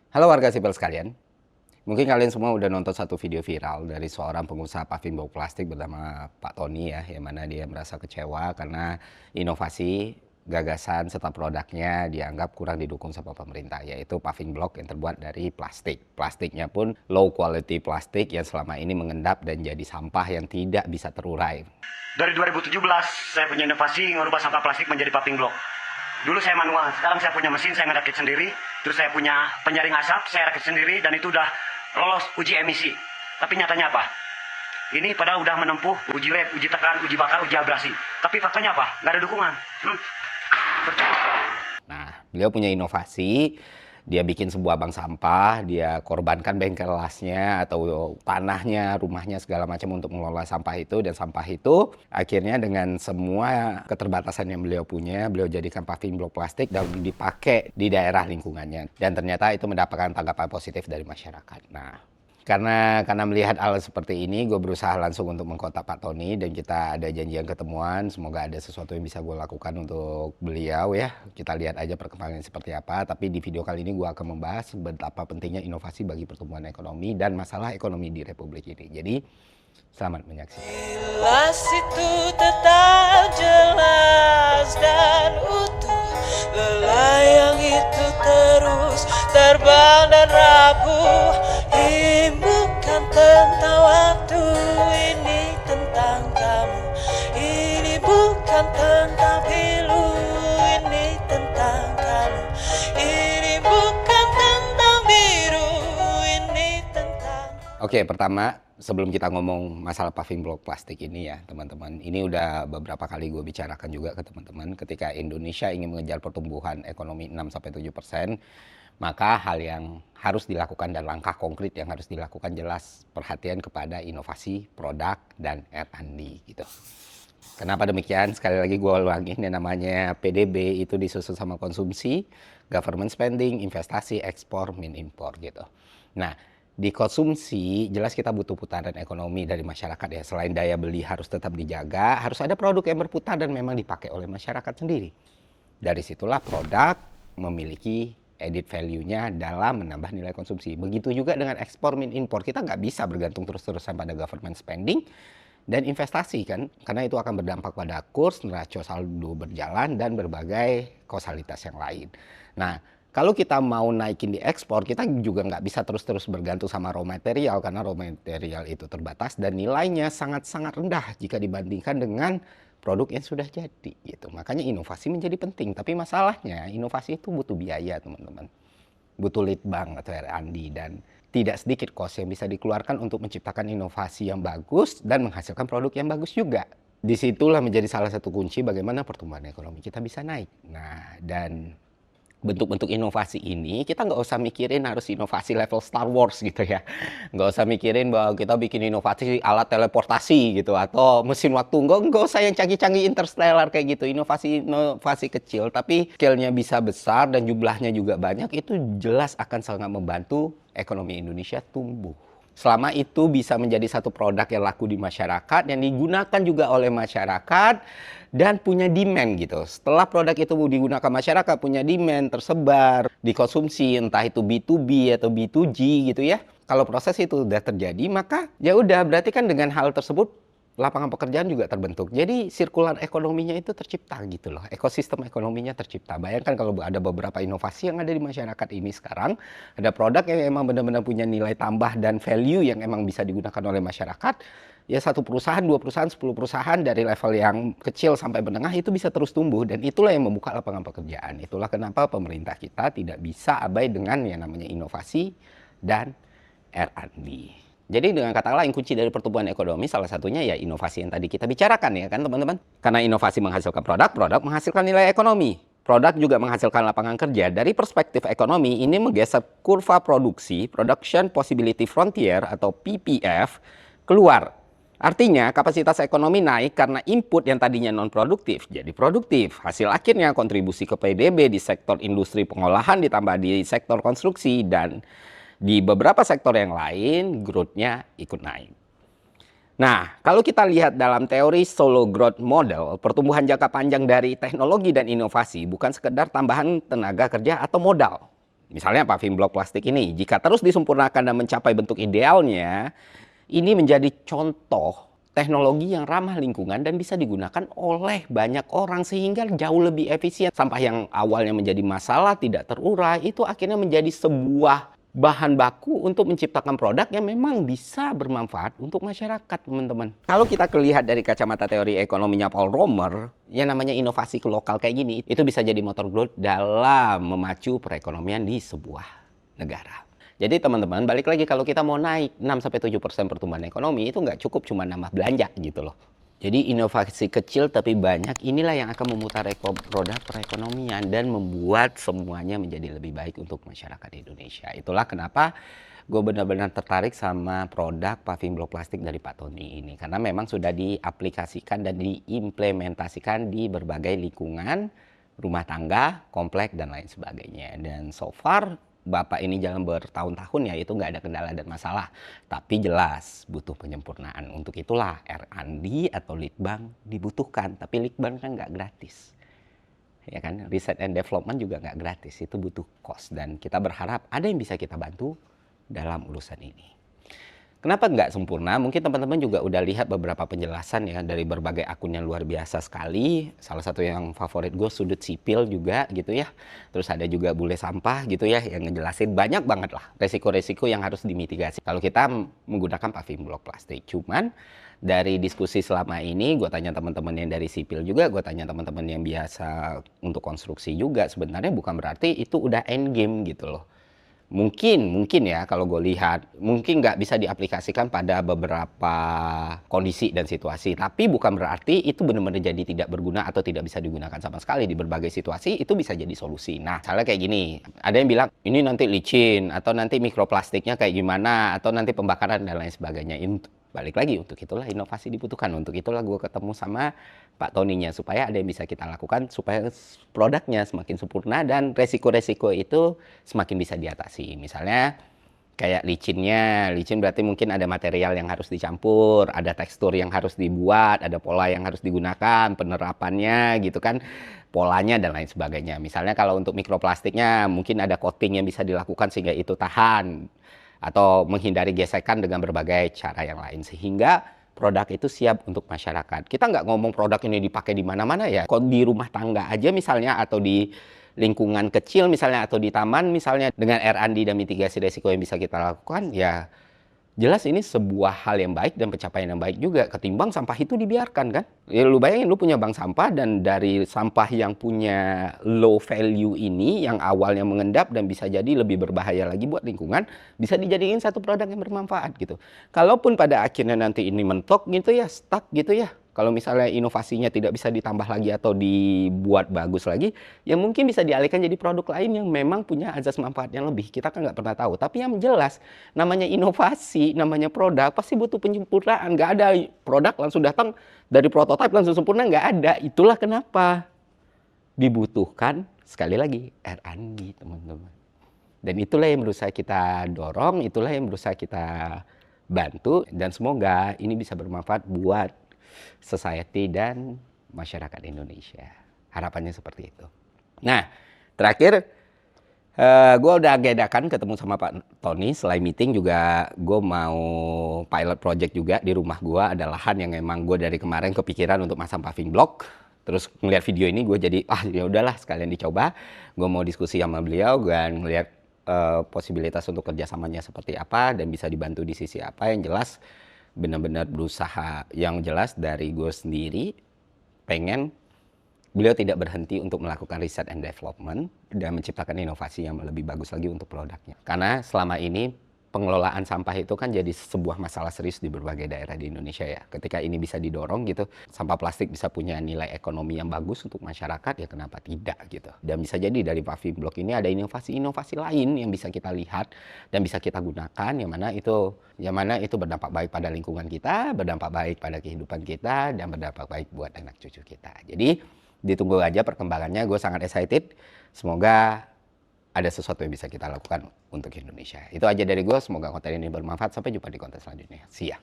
Halo warga sipil sekalian, mungkin kalian semua udah nonton satu video viral dari seorang pengusaha paving blok plastik bernama Pak Tony ya, yang mana dia merasa kecewa karena inovasi, gagasan, serta produknya dianggap kurang didukung sama pemerintah, yaitu paving block yang terbuat dari plastik. Plastiknya pun low quality plastik yang selama ini mengendap dan jadi sampah yang tidak bisa terurai. Dari 2017 saya punya inovasi mengubah sampah plastik menjadi paving block. Dulu saya manual, sekarang saya punya mesin, saya ngerakit sendiri. Terus saya punya penyaring asap, saya rakit sendiri dan itu udah lolos uji emisi. Tapi nyatanya apa? Ini padahal udah menempuh uji lab, uji tekan, uji bakar, uji abrasi. Tapi faktanya apa? Nggak ada dukungan. Percuma. Nah, beliau punya inovasi, dia bikin sebuah bank sampah, dia korbankan bengkel lasnya atau tanahnya, rumahnya segala macam untuk mengelola sampah itu, dan sampah itu akhirnya dengan semua keterbatasan yang beliau punya, beliau jadikan paving blok plastik dan dipakai di daerah lingkungannya. Dan ternyata itu mendapatkan tanggapan positif dari masyarakat. Nah, karena melihat hal seperti ini, gue berusaha langsung untuk mengkontak Pak Tony dan kita ada janjian ketemuan. Semoga ada sesuatu yang bisa gue lakukan untuk beliau ya. Kita lihat aja perkembangannya seperti apa. Tapi di video kali ini gue akan membahas betapa pentingnya inovasi bagi pertumbuhan ekonomi dan masalah ekonomi di Republik ini. Jadi selamat menyaksikan. Jelas itu tetap jelas dan utuh. Lelayang itu terus terbang dan rapuh. Ini bukan tentang waktu, ini tentang kamu. Ini bukan tentang pilu, ini tentang kamu. Ini bukan tentang biru, ini tentang. Oke, pertama sebelum kita ngomong masalah paving block plastik ini ya teman-teman, ini udah beberapa kali gue bicarakan juga ke teman-teman, ketika Indonesia ingin mengejar pertumbuhan ekonomi 6-7%, maka hal yang harus dilakukan dan langkah konkret yang harus dilakukan jelas perhatian kepada inovasi, produk, dan R&D gitu. Kenapa demikian? Sekali lagi gue ulangin, yang namanya PDB itu disusun sama konsumsi, government spending, investasi, ekspor, min impor gitu. Nah, di konsumsi jelas kita butuh putaran ekonomi dari masyarakat ya. Selain daya beli harus tetap dijaga, harus ada produk yang berputar dan memang dipakai oleh masyarakat sendiri. Dari situlah produk memiliki added value-nya dalam menambah nilai konsumsi. Begitu juga dengan ekspor min impor, kita nggak bisa bergantung terus-terusan pada government spending dan investasi kan, karena itu akan berdampak pada kurs, neraca saldo berjalan, dan berbagai kausalitas yang lain. Nah, kalau kita mau naikin di ekspor, kita juga nggak bisa terus-terus bergantung sama raw material, karena raw material itu terbatas dan nilainya sangat-sangat rendah jika dibandingkan dengan produk yang sudah jadi gitu. Makanya inovasi menjadi penting, tapi masalahnya inovasi itu butuh biaya teman-teman. Butuh lead bank atau R&D dan tidak sedikit cost yang bisa dikeluarkan untuk menciptakan inovasi yang bagus dan menghasilkan produk yang bagus juga. Disitulah menjadi salah satu kunci bagaimana pertumbuhan ekonomi kita bisa naik. Nah, dan bentuk-bentuk inovasi ini kita nggak usah mikirin harus inovasi level Star Wars gitu ya, nggak usah mikirin bahwa kita bikin inovasi alat teleportasi gitu atau mesin waktu, nggak usah yang canggih-canggih interstellar kayak gitu. Inovasi kecil tapi scale-nya bisa besar dan jumlahnya juga banyak, itu jelas akan sangat membantu ekonomi Indonesia tumbuh. Selama itu bisa menjadi satu produk yang laku di masyarakat, yang digunakan juga oleh masyarakat, dan punya demand gitu. Setelah produk itu digunakan masyarakat, punya demand, tersebar, dikonsumsi, entah itu B2B atau B2G gitu ya. Kalau proses itu sudah terjadi, maka ya udah, berarti kan dengan hal tersebut lapangan pekerjaan juga terbentuk. Jadi sirkular ekonominya itu tercipta gitu loh. Ekosistem ekonominya tercipta. Bayangkan kalau ada beberapa inovasi yang ada di masyarakat ini sekarang, ada produk yang emang benar-benar punya nilai tambah dan value yang emang bisa digunakan oleh masyarakat. Ya satu perusahaan, dua perusahaan, 10 perusahaan dari level yang kecil sampai menengah itu bisa terus tumbuh, dan itulah yang membuka lapangan pekerjaan. Itulah kenapa pemerintah kita tidak bisa abai dengan yang namanya inovasi dan R&D. Jadi dengan kata lain, kunci dari pertumbuhan ekonomi salah satunya ya inovasi yang tadi kita bicarakan ya kan teman-teman. Karena inovasi menghasilkan produk, produk menghasilkan nilai ekonomi. Produk juga menghasilkan lapangan kerja. Dari perspektif ekonomi, ini menggeser kurva produksi, Production Possibility Frontier atau PPF, keluar. Artinya kapasitas ekonomi naik karena input yang tadinya non-produktif jadi produktif. Hasil akhirnya kontribusi ke PDB di sektor industri pengolahan ditambah di sektor konstruksi, dan di beberapa sektor yang lain growth-nya ikut naik. Nah, kalau kita lihat dalam teori solo growth model, pertumbuhan jangka panjang dari teknologi dan inovasi bukan sekedar tambahan tenaga kerja atau modal. Misalnya paving block plastik ini, jika terus disempurnakan dan mencapai bentuk idealnya, ini menjadi contoh teknologi yang ramah lingkungan dan bisa digunakan oleh banyak orang sehingga jauh lebih efisien. Sampah yang awalnya menjadi masalah tidak terurai, itu akhirnya menjadi sebuah bahan baku untuk menciptakan produk yang memang bisa bermanfaat untuk masyarakat, teman-teman. Kalau kita lihat dari kacamata teori ekonominya Paul Romer, yang namanya inovasi ke lokal kayak gini, itu bisa jadi motor growth dalam memacu perekonomian di sebuah negara. Jadi teman-teman, balik lagi kalau kita mau naik 6-7% pertumbuhan ekonomi, itu nggak cukup cuma nambah belanja gitu loh. Jadi inovasi kecil tapi banyak, inilah yang akan memutar roda perekonomian dan membuat semuanya menjadi lebih baik untuk masyarakat Indonesia. Itulah kenapa gue benar-benar tertarik sama produk paving block plastik dari Pak Tony ini. Karena memang sudah diaplikasikan dan diimplementasikan di berbagai lingkungan, rumah tangga, komplek, dan lain sebagainya. Dan so far Bapak ini jalan bertahun-tahun ya, itu nggak ada kendala dan masalah. Tapi jelas butuh penyempurnaan. Untuk itulah R&D atau Litbang dibutuhkan. Tapi Litbang kan nggak gratis. Ya kan, Research and Development juga nggak gratis. Itu butuh cost. Dan kita berharap ada yang bisa kita bantu dalam urusan ini. Kenapa nggak sempurna? Mungkin teman-teman juga udah lihat beberapa penjelasan ya dari berbagai akun yang luar biasa sekali. Salah satu yang favorit gue sudut sipil juga gitu ya. Terus ada juga bule sampah gitu ya yang ngejelasin banyak banget lah resiko-resiko yang harus dimitigasi kalau kita menggunakan paving block plastik. Cuman dari diskusi selama ini gue tanya teman-teman yang dari sipil juga, gue tanya teman-teman yang biasa untuk konstruksi juga, sebenarnya bukan berarti itu udah end game gitu loh. Mungkin ya kalau gue lihat, mungkin nggak bisa diaplikasikan pada beberapa kondisi dan situasi. Tapi bukan berarti itu benar-benar jadi tidak berguna atau tidak bisa digunakan sama sekali. Di berbagai situasi itu bisa jadi solusi. Nah, misalnya kayak gini, ada yang bilang ini nanti licin, atau nanti mikroplastiknya kayak gimana, atau nanti pembakaran dan lain sebagainya. Balik lagi, untuk itulah inovasi dibutuhkan. Untuk itulah gue ketemu sama Pak Toninya, supaya ada yang bisa kita lakukan, supaya produknya semakin sempurna dan resiko-resiko itu semakin bisa diatasi. Misalnya kayak licin berarti mungkin ada material yang harus dicampur, ada tekstur yang harus dibuat, ada pola yang harus digunakan, penerapannya gitu kan, polanya dan lain sebagainya. Misalnya kalau untuk mikroplastiknya mungkin ada coating yang bisa dilakukan sehingga itu tahan, atau menghindari gesekan dengan berbagai cara yang lain sehingga produk itu siap untuk masyarakat. Kita nggak ngomong produk ini dipakai di mana-mana ya. Kalau di rumah tangga aja misalnya, atau di lingkungan kecil misalnya, atau di taman misalnya, dengan R&D dan mitigasi resiko yang bisa kita lakukan, ya jelas ini sebuah hal yang baik dan pencapaian yang baik juga ketimbang sampah itu dibiarkan kan. Ya, lu bayangin lu punya bank sampah dan dari sampah yang punya low value ini yang awalnya mengendap dan bisa jadi lebih berbahaya lagi buat lingkungan, bisa dijadikan satu produk yang bermanfaat gitu. Kalaupun pada akhirnya nanti ini mentok gitu ya, stuck gitu ya. Kalau misalnya inovasinya tidak bisa ditambah lagi atau dibuat bagus lagi, ya mungkin bisa dialihkan jadi produk lain yang memang punya azas manfaat yang lebih. Kita kan nggak pernah tahu. Tapi yang jelas, namanya inovasi, namanya produk, pasti butuh penyempurnaan. Nggak ada produk langsung datang dari prototipe langsung sempurna, nggak ada. Itulah kenapa dibutuhkan, sekali lagi, R&D, teman-teman. Dan itulah yang berusaha kita dorong, itulah yang berusaha kita bantu, dan semoga ini bisa bermanfaat buat society dan masyarakat Indonesia. Harapannya seperti itu. Nah, terakhir gue udah agendakan ketemu sama Pak Tony. Selain meeting juga gue mau pilot project juga di rumah gue. Ada lahan yang emang gue dari kemarin kepikiran untuk masang paving block. Terus ngeliat video ini gue jadi ya udahlah sekalian dicoba. Gue mau diskusi sama beliau dan ngeliat posibilitas untuk kerjasamanya seperti apa dan bisa dibantu di sisi apa. Yang jelas benar-benar berusaha, yang jelas dari gue sendiri pengen beliau tidak berhenti untuk melakukan riset and development dan menciptakan inovasi yang lebih bagus lagi untuk produknya. Karena selama ini pengelolaan sampah itu kan jadi sebuah masalah serius di berbagai daerah di Indonesia ya. Ketika ini bisa didorong gitu, sampah plastik bisa punya nilai ekonomi yang bagus untuk masyarakat, ya kenapa tidak gitu. Dan bisa jadi dari paving block ini ada inovasi-inovasi lain yang bisa kita lihat dan bisa kita gunakan, yang mana itu berdampak baik pada lingkungan kita, berdampak baik pada kehidupan kita, dan berdampak baik buat anak cucu kita. Jadi ditunggu aja perkembangannya, gue sangat excited. Semoga ada sesuatu yang bisa kita lakukan untuk Indonesia. Itu aja dari gue, semoga konten ini bermanfaat. Sampai jumpa di konten selanjutnya. See ya.